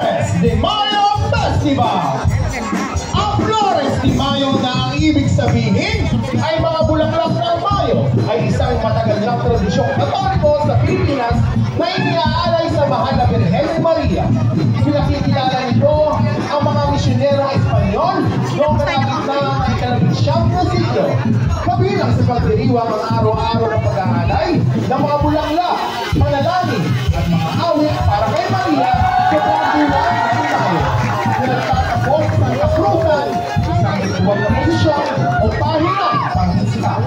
Flores de Mayo Festival. Ang Flores de Mayo na ang ibig sabihin ay mga bulaklak ng Mayo ay isang matagal ng tradisyong katoliko sa Pilipinas na iniaalay sa mahal na Birhen Maria. Pinakikilala nito ang mga misyonerong Espanyol noong kalapit na ikalabinsyam na siglo. Kabilang sa pagdiriwang ang araw-araw ng pag-aalay ng mga bulaklak, panalangin at mga awit para kay Maria sa buong buwan ng Mayo. Nagtatapos ng kaprutan, isang ritual na posisyon o pahina ng pangisikat.